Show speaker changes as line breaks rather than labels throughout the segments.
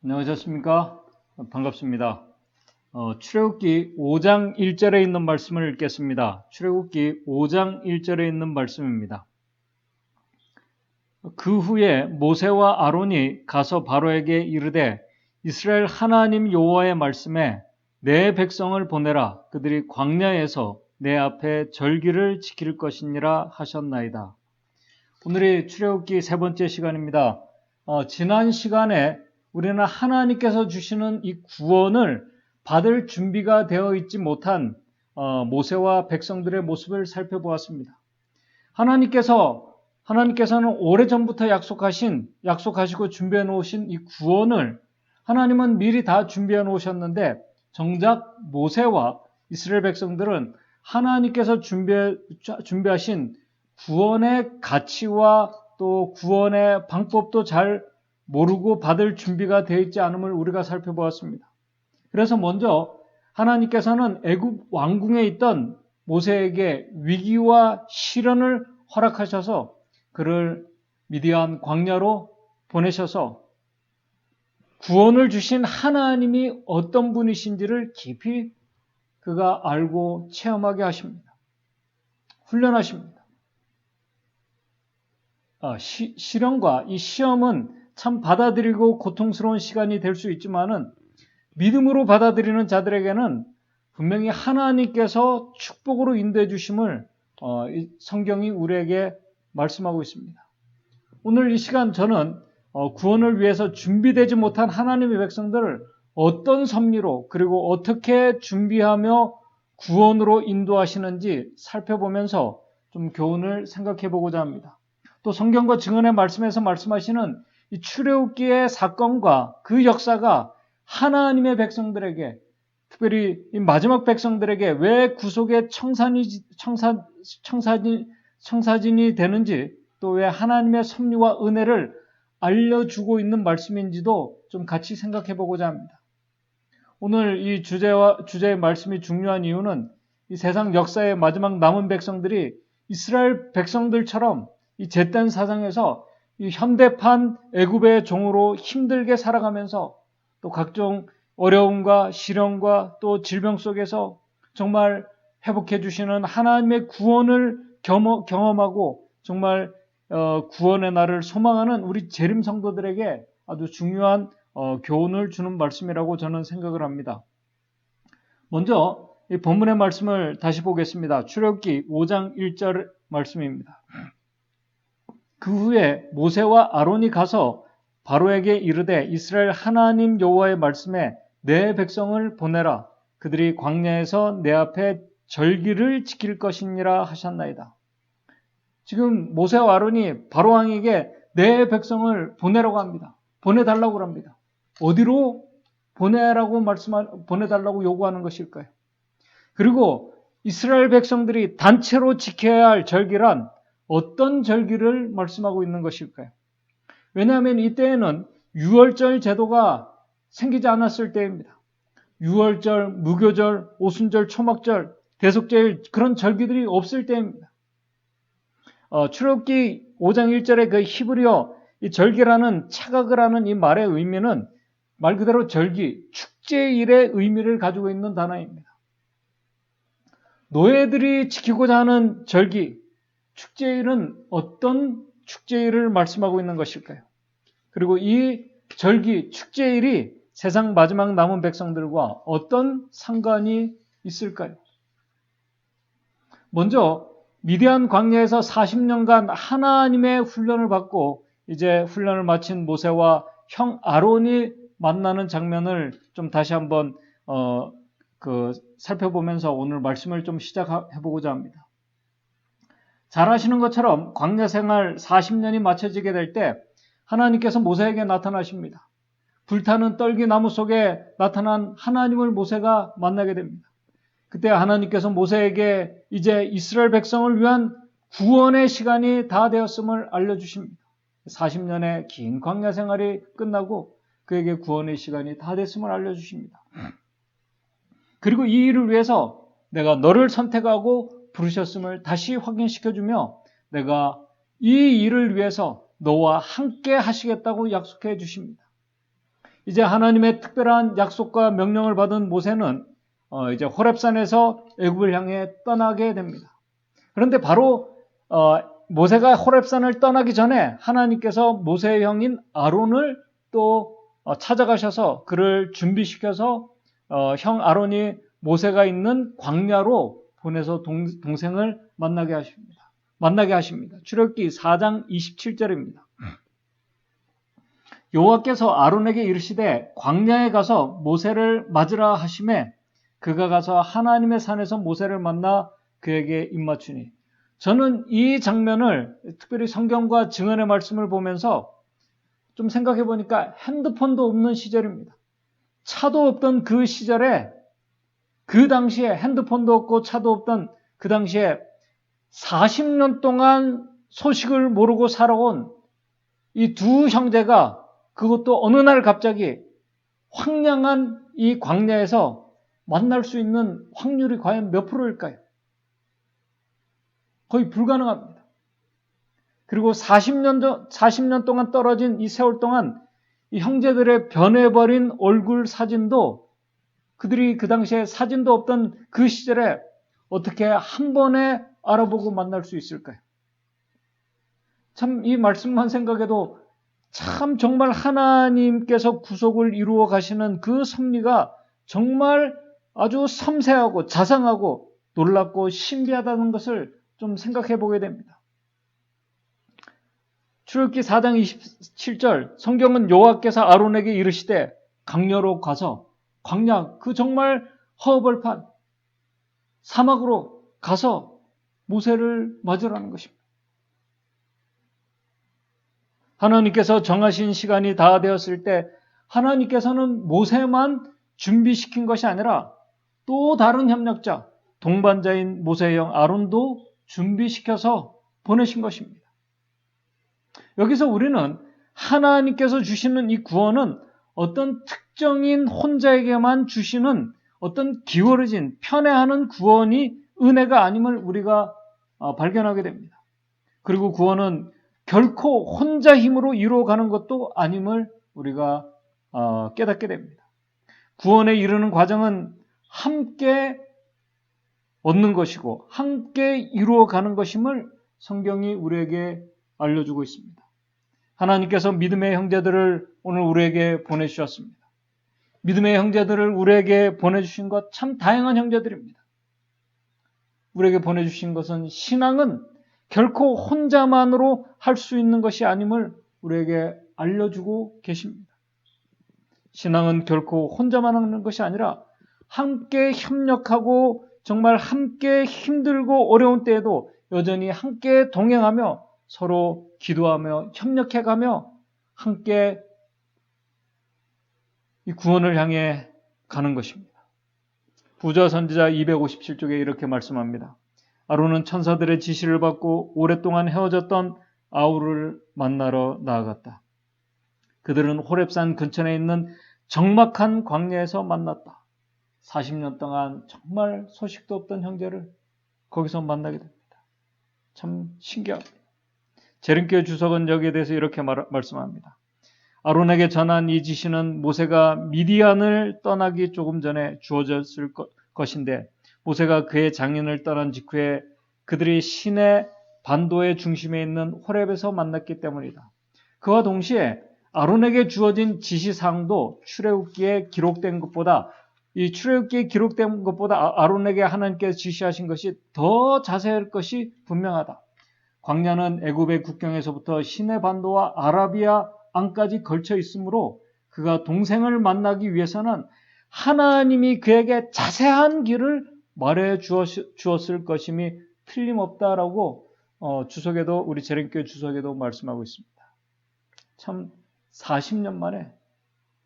안녕하셨습니까? 반갑습니다. 출애굽기 5장 1절에 있는 말씀을 읽겠습니다. 출애굽기 5장 1절에 있는 말씀입니다. 그 후에 모세와 아론이 가서 바로에게 이르되 이스라엘 하나님 여호와의 말씀에 내 백성을 보내라. 그들이 광야에서 내 앞에 절기를 지킬 것이니라 하셨나이다. 오늘이 출애굽기 세 번째 시간입니다. 지난 시간에 우리는 하나님께서 주시는 이 구원을 받을 준비가 되어 있지 못한 모세와 백성들의 모습을 살펴보았습니다. 하나님께서는 오래전부터 약속하시고 준비해 놓으신 이 구원을 하나님은 미리 다 준비해 놓으셨는데 정작 모세와 이스라엘 백성들은 하나님께서 준비하신 구원의 가치와 또 구원의 방법도 잘 모르고 받을 준비가 되어 있지 않음을 우리가 살펴보았습니다. 그래서 먼저 하나님께서는 애굽 왕궁에 있던 모세에게 위기와 시련을 허락하셔서 그를 미디안 광야로 보내셔서 구원을 주신 하나님이 어떤 분이신지를 깊이 그가 알고 체험하게 하십니다. 훈련하십니다. 시련과 이 시험은 참 받아들이고 고통스러운 시간이 될 수 있지만은 믿음으로 받아들이는 자들에게는 분명히 하나님께서 축복으로 인도해 주심을 성경이 우리에게 말씀하고 있습니다. 오늘 이 시간 저는 구원을 위해서 준비되지 못한 하나님의 백성들을 어떤 섭리로 그리고 어떻게 준비하며 구원으로 인도하시는지 살펴보면서 좀 교훈을 생각해 보고자 합니다. 또 성경과 증언의 말씀에서 말씀하시는 이 출애굽기의 사건과 그 역사가 하나님의 백성들에게 특별히 이 마지막 백성들에게 왜 구속의 청사진이 되는지 또 왜 하나님의 섭리와 은혜를 알려주고 있는 말씀인지도 좀 같이 생각해 보고자 합니다. 오늘 이 주제의 말씀이 중요한 이유는 이 세상 역사의 마지막 남은 백성들이 이스라엘 백성들처럼 이 잿된 사상에서 이 현대판 애굽의 종으로 힘들게 살아가면서 또 각종 어려움과 시련과 또 질병 속에서 정말 회복해 주시는 하나님의 구원을 경험하고 정말 구원의 날을 소망하는 우리 재림 성도들에게 아주 중요한 교훈을 주는 말씀이라고 저는 생각을 합니다. 먼저 이 본문의 말씀을 다시 보겠습니다. 출애굽기 5장 1절 말씀입니다. 그 후에 모세와 아론이 가서 바로에게 이르되 이스라엘 하나님 여호와의 말씀에 내 백성을 보내라. 그들이 광야에서 내 앞에 절기를 지킬 것이니라 하셨나이다. 지금 모세와 아론이 바로 왕에게 내 백성을 보내라고 합니다. 보내달라고 합니다. 어디로 보내달라고 요구하는 것일까요? 그리고 이스라엘 백성들이 단체로 지켜야 할 절기란 어떤 절기를 말씀하고 있는 것일까요? 왜냐하면 이때에는 유월절 제도가 생기지 않았을 때입니다. 유월절, 무교절, 오순절, 초막절, 대속절 그런 절기들이 없을 때입니다. 출애굽기 5장 1절의 그 히브리어 이 절기라는 차각을 하는 이 말의 의미는 말 그대로 절기, 축제일의 의미를 가지고 있는 단어입니다. 노예들이 지키고자 하는 절기, 축제일은 어떤 축제일을 말씀하고 있는 것일까요? 그리고 이 절기, 축제일이 세상 마지막 남은 백성들과 어떤 상관이 있을까요? 먼저 미디안 광야에서 40년간 하나님의 훈련을 받고 이제 훈련을 마친 모세와 형 아론이 만나는 장면을 좀 다시 한번 살펴보면서 오늘 말씀을 좀 시작해 보고자 합니다. 잘 아시는 것처럼 광야 생활 40년이 마쳐지게 될 때 하나님께서 모세에게 나타나십니다. 불타는 떨기나무 속에 나타난 하나님을 모세가 만나게 됩니다. 그때 하나님께서 모세에게 이제 이스라엘 백성을 위한 구원의 시간이 다 되었음을 알려주십니다. 40년의 긴 광야 생활이 끝나고 그에게 구원의 시간이 다 됐음을 알려주십니다. 그리고 이 일을 위해서 내가 너를 선택하고 부르셨음을 다시 확인시켜주며 내가 이 일을 위해서 너와 함께 하시겠다고 약속해 주십니다. 이제 하나님의 특별한 약속과 명령을 받은 모세는 이제 호렙산에서 애굽을 향해 떠나게 됩니다. 그런데 바로 모세가 호렙산을 떠나기 전에 하나님께서 모세의 형인 아론을 또 찾아가셔서 그를 준비시켜서 형 아론이 모세가 있는 광야로 보내서 동생을 만나게 하십니다. 출애굽기 4장 27절입니다. 여호와께서 아론에게 이르시되 광야에 가서 모세를 맞으라 하시매 그가 가서 하나님의 산에서 모세를 만나 그에게 입맞추니. 저는 이 장면을 특별히 성경과 증언의 말씀을 보면서 좀 생각해 보니까 핸드폰도 없는 시절입니다. 차도 없던 그 시절에, 그 당시에 핸드폰도 없고 차도 없던 그 당시에 40년 동안 소식을 모르고 살아온 이 두 형제가 그것도 어느 날 갑자기 황량한 이 광야에서 만날 수 있는 확률이 과연 몇 프로일까요? 거의 불가능합니다. 그리고 40년 동안 떨어진 이 세월 동안 이 형제들의 변해버린 얼굴 사진도 그들이 그 당시에 사진도 없던 그 시절에 어떻게 한 번에 알아보고 만날 수 있을까요? 참 이 말씀만 생각해도 참 정말 하나님께서 구속을 이루어 가시는 그 섭리가 정말 아주 섬세하고 자상하고 놀랍고 신비하다는 것을 좀 생각해 보게 됩니다. 출애굽기 4장 27절 성경은 여호와께서 아론에게 이르시되 광야로 가서 광야 그 정말 허벌판 사막으로 가서 모세를 맞으라는 것입니다. 하나님께서 정하신 시간이 다 되었을 때 하나님께서는 모세만 준비시킨 것이 아니라 또 다른 협력자, 동반자인 모세의 형 아론도 준비시켜서 보내신 것입니다. 여기서 우리는 하나님께서 주시는 이 구원은 어떤 특정인 혼자에게만 주시는 어떤 기울어진 편애하는 구원이 은혜가 아님을 우리가 발견하게 됩니다. 그리고 구원은 결코 혼자 힘으로 이루어가는 것도 아님을 우리가 깨닫게 됩니다. 구원에 이르는 과정은 함께 얻는 것이고 함께 이루어가는 것임을 성경이 우리에게 알려주고 있습니다. 하나님께서 믿음의 형제들을 오늘 우리에게 보내주셨습니다. 믿음의 형제들을 우리에게 보내주신 것 참 다양한 형제들입니다. 우리에게 보내주신 것은 신앙은 결코 혼자만으로 할 수 있는 것이 아님을 우리에게 알려주고 계십니다. 신앙은 결코 혼자만 하는 것이 아니라 함께 협력하고 정말 함께 힘들고 어려운 때에도 여전히 함께 동행하며 서로 기도하며 협력해가며 함께 이 구원을 향해 가는 것입니다. 부자 선지자 257쪽에 이렇게 말씀합니다. 아론은 천사들의 지시를 받고 오랫동안 헤어졌던 아우를 만나러 나아갔다. 그들은 호렙산 근처에 있는 적막한 광야에서 만났다. 40년 동안 정말 소식도 없던 형제를 거기서 만나게 됩니다. 참 신기합니다. 재림교회 주석은 여기에 대해서 이렇게 말씀합니다. 아론에게 전한 이 지시는 모세가 미디안을 떠나기 조금 전에 주어졌을 것인데 모세가 그의 장인을 떠난 직후에 그들이 시내 반도의 중심에 있는 호렙에서 만났기 때문이다. 그와 동시에 아론에게 주어진 지시사항도 출애굽기에 기록된 것보다 아론에게 하나님께서 지시하신 것이 더 자세할 것이 분명하다. 광야는 애굽의 국경에서부터 시내 반도와 아라비아 안까지 걸쳐 있으므로 그가 동생을 만나기 위해서는 하나님이 그에게 자세한 길을 말해 주었을 것임이 틀림없다라고 우리 재림교회 주석에도 말씀하고 있습니다. 참 40년 만에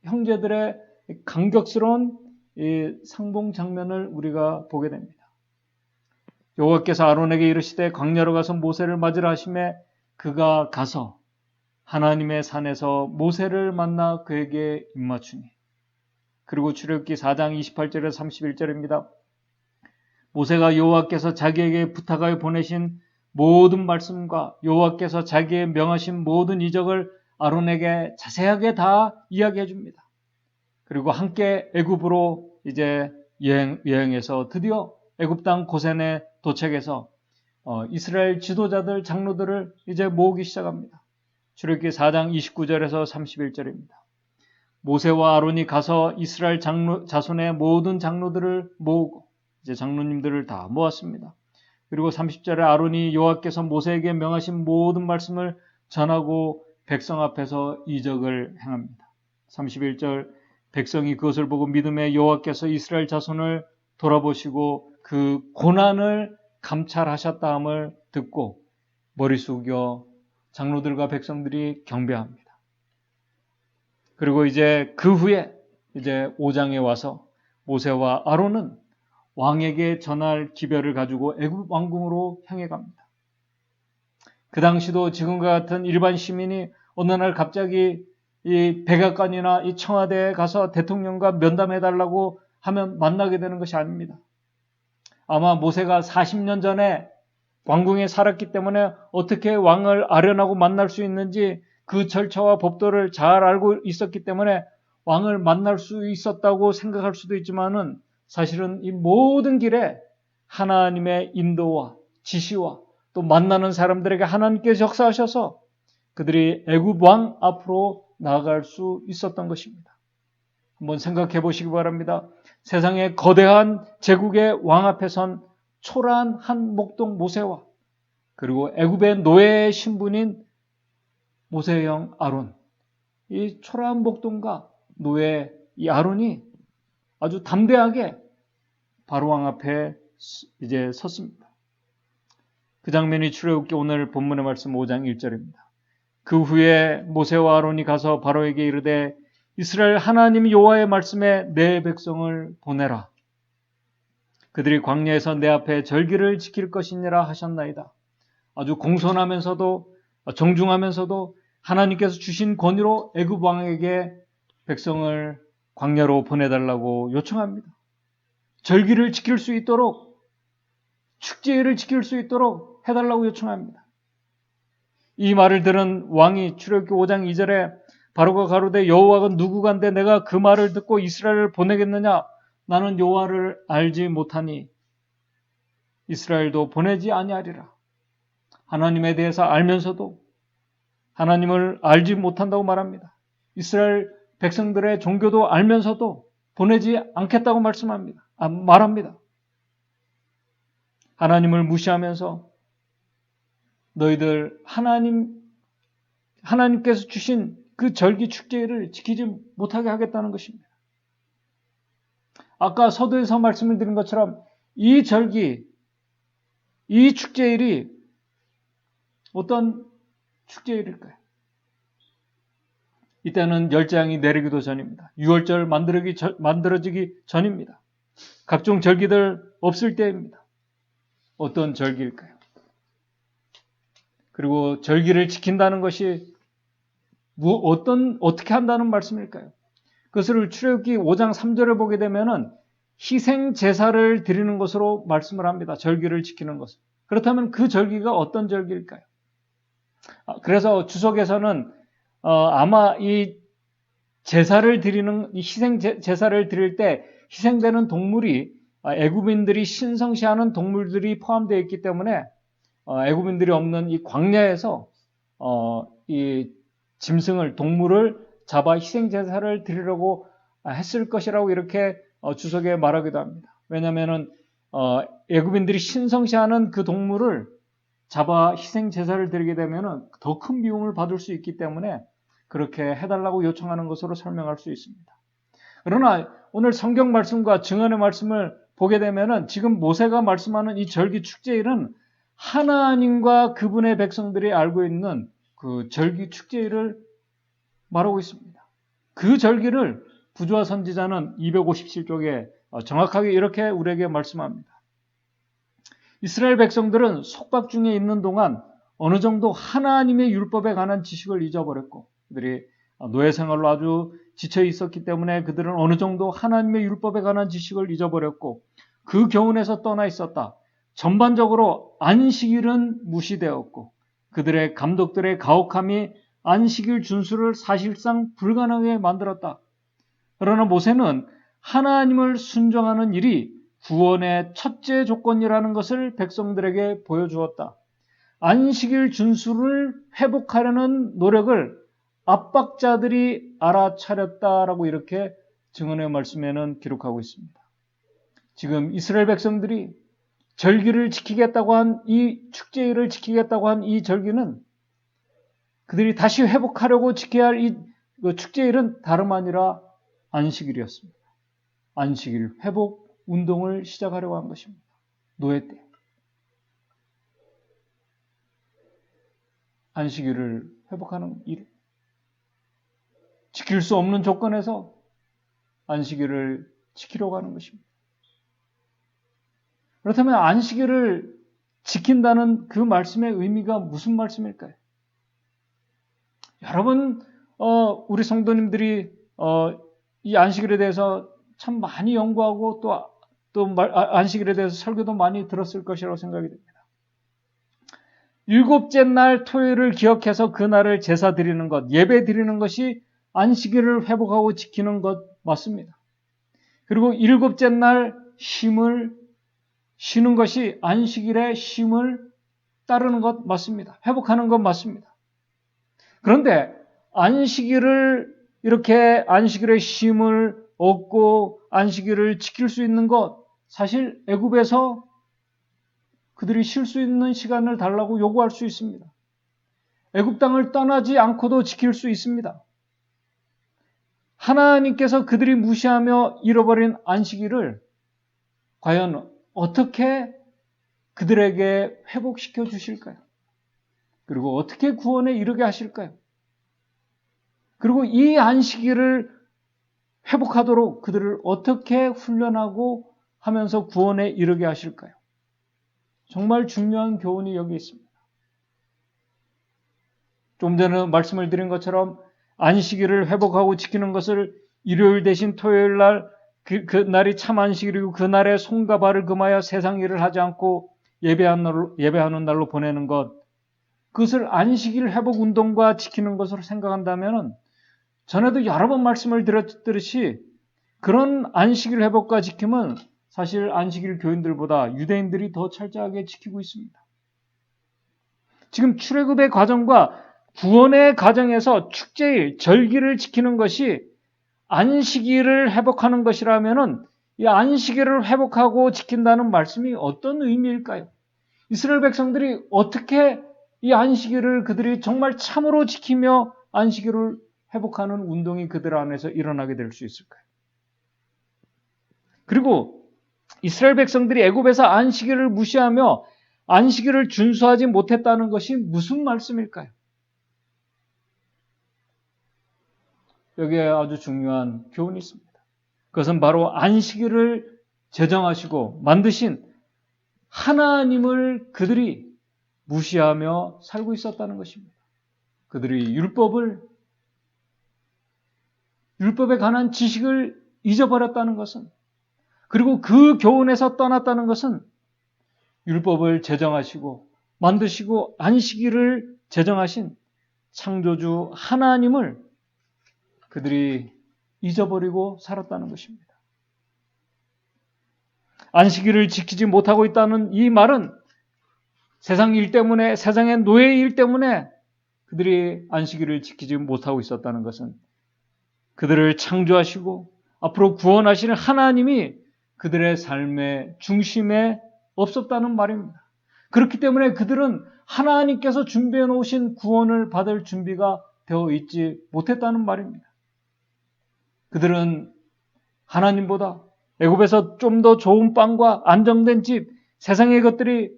형제들의 감격스러운 이 상봉 장면을 우리가 보게 됩니다. 여호와께서 아론에게 이르시되 광야로 가서 모세를 맞으라 하시매 그가 가서 하나님의 산에서 모세를 만나 그에게 입맞추니. 그리고 출애굽기 4장 28절에서 31절입니다. 모세가 여호와께서 자기에게 부탁하여 보내신 모든 말씀과 여호와께서 자기의 명하신 모든 이적을 아론에게 자세하게 다 이야기해 줍니다. 그리고 함께 애굽으로 이제 여행해서 드디어 애굽 땅 고센에 도착해서 이스라엘 지도자들, 장로들을 이제 모으기 시작합니다. 출애굽기 4장 29절에서 31절입니다. 모세와 아론이 가서 이스라엘 자손의 모든 장로들을 모으고 이제 장로님들을 다 모았습니다. 그리고 30절에 아론이 여호와께서 모세에게 명하신 모든 말씀을 전하고 백성 앞에서 이적을 행합니다. 31절 백성이 그것을 보고 믿음에 여호와께서 이스라엘 자손을 돌아보시고 그 고난을 감찰하셨다함을 듣고 머리 숙여 장로들과 백성들이 경배합니다. 그리고 이제 그 후에 이제 5장에 와서 모세와 아론은 왕에게 전할 기별을 가지고 애굽 왕궁으로 향해 갑니다. 그 당시도 지금과 같은 일반 시민이 어느 날 갑자기 이 백악관이나 이 청와대에 가서 대통령과 면담해달라고 하면 만나게 되는 것이 아닙니다. 아마 모세가 40년 전에 왕궁에 살았기 때문에 어떻게 왕을 아련하고 만날 수 있는지 그 절차와 법도를 잘 알고 있었기 때문에 왕을 만날 수 있었다고 생각할 수도 있지만은 사실은 이 모든 길에 하나님의 인도와 지시와 또 만나는 사람들에게 하나님께서 역사하셔서 그들이 애굽 왕 앞으로 나아갈 수 있었던 것입니다. 한번 생각해 보시기 바랍니다. 세상의 거대한 제국의 왕 앞에 선 초라한 한 목동 모세와 그리고 애굽의 노예의 신분인 모세의 형 아론, 이 초라한 목동과 노예 이 아론이 아주 담대하게 바로 왕 앞에 이제 섰습니다. 그 장면이 출애굽기 오늘 본문의 말씀 5장 1절입니다. 그 후에 모세와 아론이 가서 바로에게 이르되 이스라엘 하나님 여호와의 말씀에 내 백성을 보내라. 그들이 광야에서 내 앞에 절기를 지킬 것이니라 하셨나이다. 아주 공손하면서도 정중하면서도 하나님께서 주신 권위로 애굽 왕에게 백성을 광야로 보내달라고 요청합니다. 절기를 지킬 수 있도록 축제일을 지킬 수 있도록 해달라고 요청합니다. 이 말을 들은 왕이 출애굽기 5장 2절에 바로가 가로되 여호와가 누구간데 내가 그 말을 듣고 이스라엘을 보내겠느냐? 나는 여호와를 알지 못하니 이스라엘도 보내지 아니하리라. 하나님에 대해서 알면서도 하나님을 알지 못한다고 말합니다. 이스라엘 백성들의 종교도 알면서도 보내지 않겠다고 말합니다. 하나님을 무시하면서 너희들 하나님께서 주신 그 절기 축제일을 지키지 못하게 하겠다는 것입니다. 아까 서두에서 말씀을 드린 것처럼 이 절기, 이 축제일이 어떤 축제일일까요? 이때는 열재앙이 내리기도 전입니다. 유월절 만들어지기 전입니다. 각종 절기들 없을 때입니다. 어떤 절기일까요? 그리고 절기를 지킨다는 것이 어떻게 한다는 말씀일까요? 그것을 출애굽기 5장 3절을 보게 되면은 희생 제사를 드리는 것으로 말씀을 합니다. 절기를 지키는 것을. 그렇다면 그 절기가 어떤 절기일까요? 그래서 주석에서는 아마 이 제사를 드리는 이 희생 제사를 드릴 때 희생되는 동물이 애굽인들이 신성시하는 동물들이 포함되어 있기 때문에 애굽인들이 없는 이 광야에서 이 짐승을 동물을 잡아 희생 제사를 드리려고 했을 것이라고 이렇게 주석에 말하기도 합니다. 왜냐하면은 애굽인들이 신성시하는 그 동물을 잡아 희생 제사를 드리게 되면은 더 큰 비용을 받을 수 있기 때문에 그렇게 해달라고 요청하는 것으로 설명할 수 있습니다. 그러나 오늘 성경 말씀과 증언의 말씀을 보게 되면은 지금 모세가 말씀하는 이 절기 축제일은 하나님과 그분의 백성들이 알고 있는 그 절기 축제일을 말하고 있습니다. 그 절기를 부조화 선지자는 257쪽에 정확하게 이렇게 우리에게 말씀합니다. 이스라엘 백성들은 속박 중에 있는 동안 어느 정도 하나님의 율법에 관한 지식을 잊어버렸고 그들이 노예 생활로 아주 지쳐 있었기 때문에 그들은 어느 정도 하나님의 율법에 관한 지식을 잊어버렸고 그 교훈에서 떠나 있었다. 전반적으로 안식일은 무시되었고 그들의 감독들의 가혹함이 안식일 준수를 사실상 불가능하게 만들었다. 그러나 모세는 하나님을 순종하는 일이 구원의 첫째 조건이라는 것을 백성들에게 보여주었다. 안식일 준수를 회복하려는 노력을 압박자들이 알아차렸다라고 이렇게 증언의 말씀에는 기록하고 있습니다. 지금 이스라엘 백성들이 절기를 지키겠다고 한 이 축제일을 지키겠다고 한 이 절기는 그들이 다시 회복하려고 지켜야 할 이 축제일은 다름 아니라 안식일이었습니다. 안식일 회복 운동을 시작하려고 한 것입니다. 노예 때. 안식일을 회복하는 일. 지킬 수 없는 조건에서 안식일을 지키려고 하는 것입니다. 그렇다면 안식일을 지킨다는 그 말씀의 의미가 무슨 말씀일까요? 여러분, 우리 성도님들이 이 안식일에 대해서 참 많이 연구하고 또 안식일에 대해서 설교도 많이 들었을 것이라고 생각이 됩니다. 일곱째 날 토요일을 기억해서 그날을 제사 드리는 것, 예배 드리는 것이 안식일을 회복하고 지키는 것 맞습니다. 그리고 일곱째 날 쉼을 쉬는 것이 안식일의 쉼을 따르는 것 맞습니다. 회복하는 것 맞습니다. 그런데 안식일을 이렇게 안식일의 쉼을 얻고 안식일을 지킬 수 있는 것, 사실 애굽에서 그들이 쉴 수 있는 시간을 달라고 요구할 수 있습니다. 애굽 땅을 떠나지 않고도 지킬 수 있습니다. 하나님께서 그들이 무시하며 잃어버린 안식일을 과연 어떻게 그들에게 회복시켜 주실까요? 그리고 어떻게 구원에 이르게 하실까요? 그리고 이 안식일을 회복하도록 그들을 어떻게 훈련하고 하면서 구원에 이르게 하실까요? 정말 중요한 교훈이 여기 있습니다. 좀 전에 말씀을 드린 것처럼 안식일을 회복하고 지키는 것을 일요일 대신 토요일 날 그날이 참 안식일이고 그날에 손과 발을 금하여 세상 일을 하지 않고 예배하는 날로 보내는 것, 그것을 안식일 회복 운동과 지키는 것으로 생각한다면 전에도 여러 번 말씀을 드렸듯이 그런 안식일 회복과 지킴은 사실 안식일 교인들보다 유대인들이 더 철저하게 지키고 있습니다. 지금 출애굽의 과정과 구원의 과정에서 축제일, 절기를 지키는 것이 안식일을 회복하는 것이라면 이 안식일을 회복하고 지킨다는 말씀이 어떤 의미일까요? 이스라엘 백성들이 어떻게 이 안식일을 그들이 정말 참으로 지키며 안식일을 회복하는 운동이 그들 안에서 일어나게 될 수 있을까요? 그리고 이스라엘 백성들이 애굽에서 안식일을 무시하며 안식일을 준수하지 못했다는 것이 무슨 말씀일까요? 여기에 아주 중요한 교훈이 있습니다. 그것은 바로 안식일을 제정하시고 만드신 하나님을 그들이 무시하며 살고 있었다는 것입니다. 그들이 율법에 관한 지식을 잊어버렸다는 것은, 그리고 그 교훈에서 떠났다는 것은 율법을 제정하시고 만드시고 안식일을 제정하신 창조주 하나님을 그들이 잊어버리고 살았다는 것입니다. 안식일을 지키지 못하고 있다는 이 말은 세상 일 때문에, 세상의 노예 일 때문에 그들이 안식일을 지키지 못하고 있었다는 것은 그들을 창조하시고 앞으로 구원하시는 하나님이 그들의 삶의 중심에 없었다는 말입니다. 그렇기 때문에 그들은 하나님께서 준비해 놓으신 구원을 받을 준비가 되어 있지 못했다는 말입니다. 그들은 하나님보다 애굽에서 좀 더 좋은 빵과 안정된 집, 세상의 것들이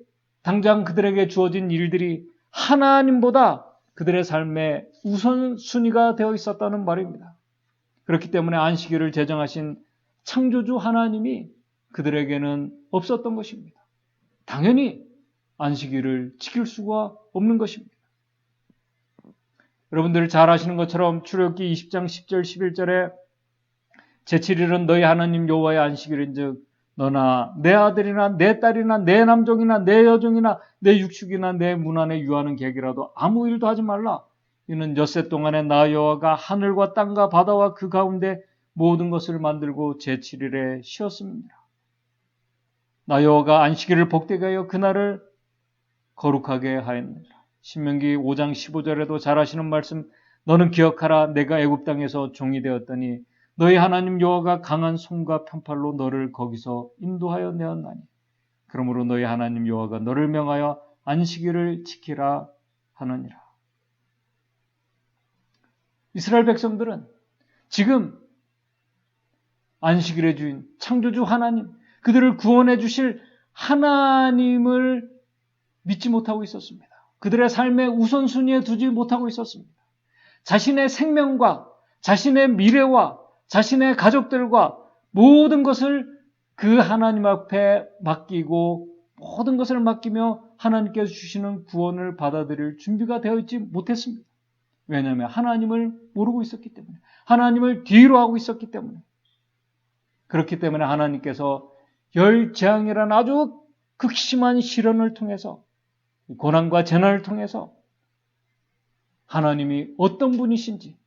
당장 그들에게 주어진 일들이 하나님보다 그들의 삶의 우선순위가 되어 있었다는 말입니다. 그렇기 때문에 안식일을 제정하신 창조주 하나님이 그들에게는 없었던 것입니다. 당연히 안식일을 지킬 수가 없는 것입니다. 여러분들 잘 아시는 것처럼 출애굽기 20장 10절 11절에 제7일은 너희 하나님 여호와의 안식일인즉 너나 내 아들이나 내 딸이나 내 남종이나 내 여종이나 내 육축이나 내 문 안에 유하는 객이라도 아무 일도 하지 말라. 이는 엿새 동안에 나 여호와가 하늘과 땅과 바다와 그 가운데 모든 것을 만들고 제7일에 쉬었습니다. 나 여호와가 안식일을 복되게 하여 그날을 거룩하게 하였느니라. 신명기 5장 15절에도 잘 아시는 말씀, 너는 기억하라. 내가 애굽 땅에서 종이 되었더니 너희 하나님 여호와가 강한 손과 편팔로 너를 거기서 인도하여 내었나니 그러므로 너희 하나님 여호와가 너를 명하여 안식일을 지키라 하느니라. 이스라엘 백성들은 지금 안식일의 주인 창조주 하나님, 그들을 구원해 주실 하나님을 믿지 못하고 있었습니다. 그들의 삶의 우선순위에 두지 못하고 있었습니다. 자신의 생명과 자신의 미래와 자신의 가족들과 모든 것을 그 하나님 앞에 맡기고 모든 것을 맡기며 하나님께서 주시는 구원을 받아들일 준비가 되어 있지 못했습니다. 왜냐하면 하나님을 모르고 있었기 때문에, 하나님을 뒤로 하고 있었기 때문에. 그렇기 때문에 하나님께서 열재앙이라는 아주 극심한 시련을 통해서, 고난과 재난을 통해서 하나님이 어떤 분이신지,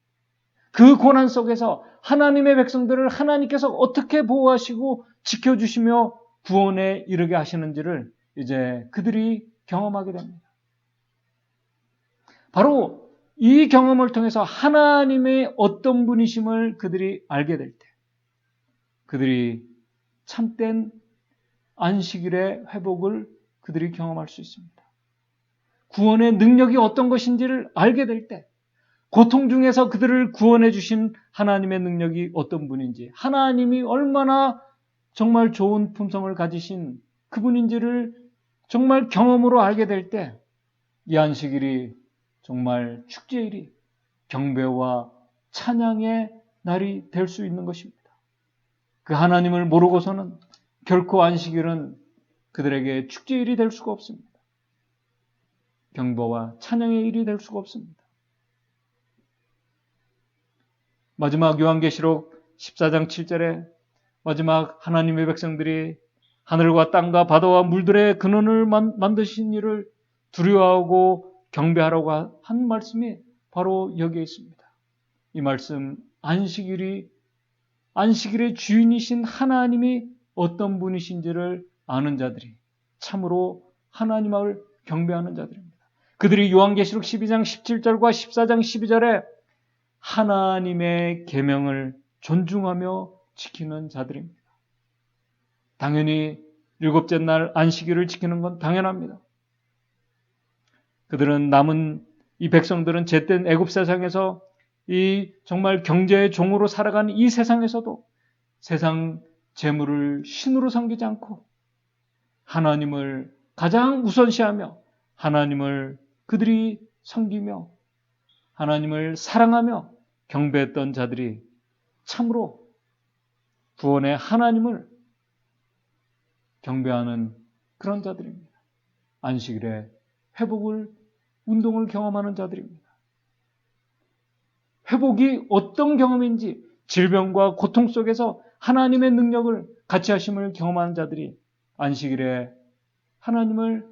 그 고난 속에서 하나님의 백성들을 하나님께서 어떻게 보호하시고 지켜주시며 구원에 이르게 하시는지를 이제 그들이 경험하게 됩니다. 바로 이 경험을 통해서 하나님의 어떤 분이심을 그들이 알게 될 때, 그들이 참된 안식일의 회복을 그들이 경험할 수 있습니다. 구원의 능력이 어떤 것인지를 알게 될 때, 고통 중에서 그들을 구원해 주신 하나님의 능력이 어떤 분인지, 하나님이 얼마나 정말 좋은 품성을 가지신 그분인지를 정말 경험으로 알게 될 때, 이 안식일이 정말 축제일이, 경배와 찬양의 날이 될 수 있는 것입니다. 그 하나님을 모르고서는 결코 안식일은 그들에게 축제일이 될 수가 없습니다. 경배와 찬양의 일이 될 수가 없습니다. 마지막 요한계시록 14장 7절에 마지막 하나님의 백성들이 하늘과 땅과 바다와 물들의 근원을 만드신 이를 두려워하고 경배하라고 한 말씀이 바로 여기에 있습니다. 이 말씀, 안식일의 주인이신 하나님이 어떤 분이신지를 아는 자들이 참으로 하나님을 경배하는 자들입니다. 그들이 요한계시록 12장 17절과 14장 12절에 하나님의 계명을 존중하며 지키는 자들입니다. 당연히 일곱째 날 안식일을 지키는 건 당연합니다. 그들은 이 백성들은 잿된 애굽 세상에서 이 정말 경제의 종으로 살아가는 이 세상에서도 세상 재물을 신으로 섬기지 않고 하나님을 가장 우선시하며 하나님을 그들이 섬기며 하나님을 사랑하며 경배했던 자들이 참으로 구원의 하나님을 경배하는 그런 자들입니다. 안식일에 운동을 경험하는 자들입니다. 회복이 어떤 경험인지 질병과 고통 속에서 하나님의 능력을 같이 하심을 경험하는 자들이 안식일에 하나님을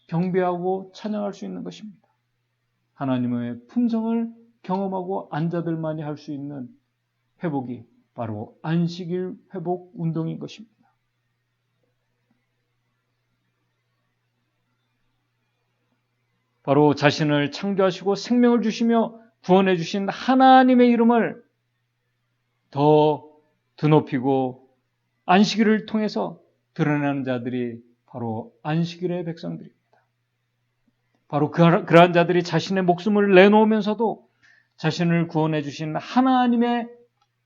경배하고 찬양할 수 있는 것입니다. 하나님의 품성을 경험하고 안자들만이 할 수 있는 회복이 바로 안식일 회복 운동인 것입니다. 바로 자신을 창조하시고 생명을 주시며 구원해 주신 하나님의 이름을 더 드높이고 안식일을 통해서 드러나는 자들이 바로 안식일의 백성들입니다. 바로 그러한 자들이 자신의 목숨을 내놓으면서도 자신을 구원해 주신 하나님의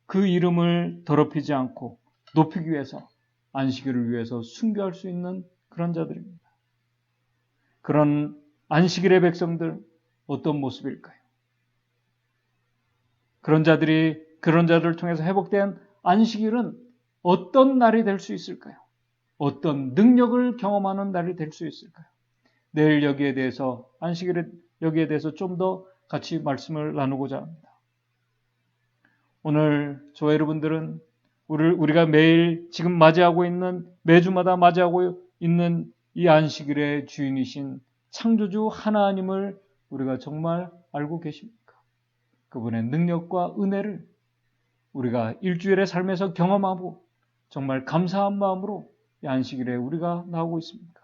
그 이름을 더럽히지 않고 높이기 위해서 안식일을 위해서 순교할 수 있는 그런 자들입니다. 그런 안식일의 백성들 어떤 모습일까요? 그런 자들을 통해서 회복된 안식일은 어떤 날이 될 수 있을까요? 어떤 능력을 경험하는 날이 될 수 있을까요? 내일 여기에 대해서 여기에 대해서 좀 더 같이 말씀을 나누고자 합니다. 오늘 저와 여러분들은 우리가 매일 지금 매주마다 맞이하고 있는 이 안식일의 주인이신 창조주 하나님을 우리가 정말 알고 계십니까? 그분의 능력과 은혜를 우리가 일주일의 삶에서 경험하고 정말 감사한 마음으로 이 안식일에 우리가 나오고 있습니까?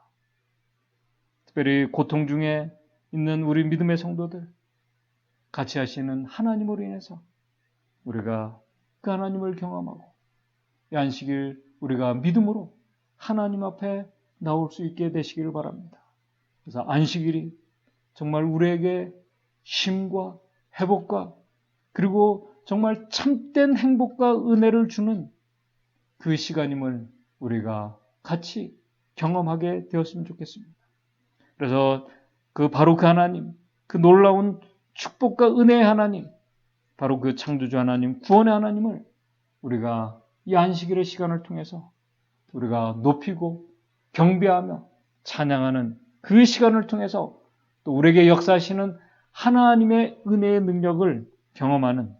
특별히 고통 중에 있는 우리 믿음의 성도들, 같이 하시는 하나님으로 인해서 우리가 그 하나님을 경험하고 이 안식일 우리가 믿음으로 하나님 앞에 나올 수 있게 되시기를 바랍니다. 그래서 안식일이 정말 우리에게 쉼과 회복과 그리고 정말 참된 행복과 은혜를 주는 그 시간임을 우리가 같이 경험하게 되었으면 좋겠습니다. 그래서 바로 그 하나님, 그 놀라운 축복과 은혜의 하나님, 바로 그 창조주 하나님, 구원의 하나님을 우리가 이 안식일의 시간을 통해서 우리가 높이고 경배하며 찬양하는 그 시간을 통해서 또 우리에게 역사하시는 하나님의 은혜의 능력을 경험하는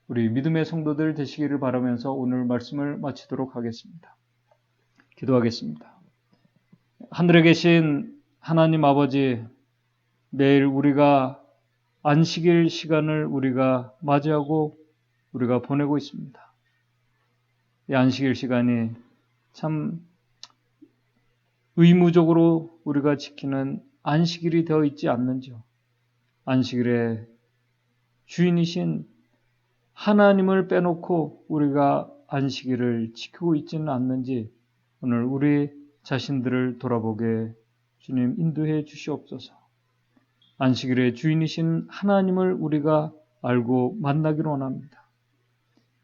우리 믿음의 성도들 되시기를 바라면서 오늘 말씀을 마치도록 하겠습니다. 기도하겠습니다. 하늘에 계신 하나님 아버지, 매일 우리가 안식일 시간을 우리가 맞이하고 우리가 보내고 있습니다. 이 안식일 시간이 참 의무적으로 우리가 지키는 안식일이 되어 있지 않는지요. 안식일의 주인이신 하나님을 빼놓고 우리가 안식일을 지키고 있지는 않는지 오늘 우리 자신들을 돌아보게 주님 인도해 주시옵소서. 안식일의 주인이신 하나님을 우리가 알고 만나기를 원합니다.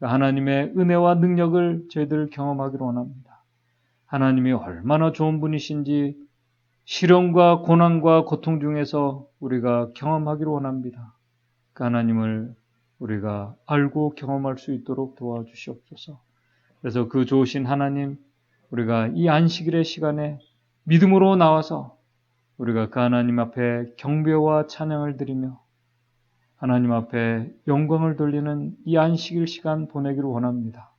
하나님의 은혜와 능력을 저희들 경험하기를 원합니다. 하나님이 얼마나 좋은 분이신지 시련과 고난과 고통 중에서 우리가 경험하기를 원합니다. 그 하나님을 우리가 알고 경험할 수 있도록 도와주시옵소서. 그래서 그 좋으신 하나님, 우리가 이 안식일의 시간에 믿음으로 나와서 우리가 그 하나님 앞에 경배와 찬양을 드리며 하나님 앞에 영광을 돌리는 이 안식일 시간 보내기를 원합니다.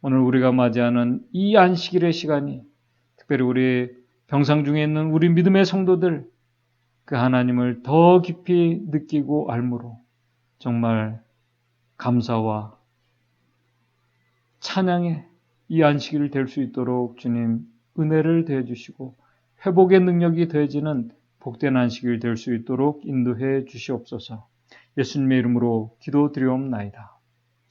오늘 우리가 맞이하는 이 안식일의 시간이 특별히 우리 병상 중에 있는 우리 믿음의 성도들 그 하나님을 더 깊이 느끼고 알므로 정말 감사와 찬양의 이 안식일 될 수 있도록 주님 은혜를 더해 주시고 회복의 능력이 더해지는 복된 안식일 될 수 있도록 인도해 주시옵소서. 예수님의 이름으로 기도드리옵나이다.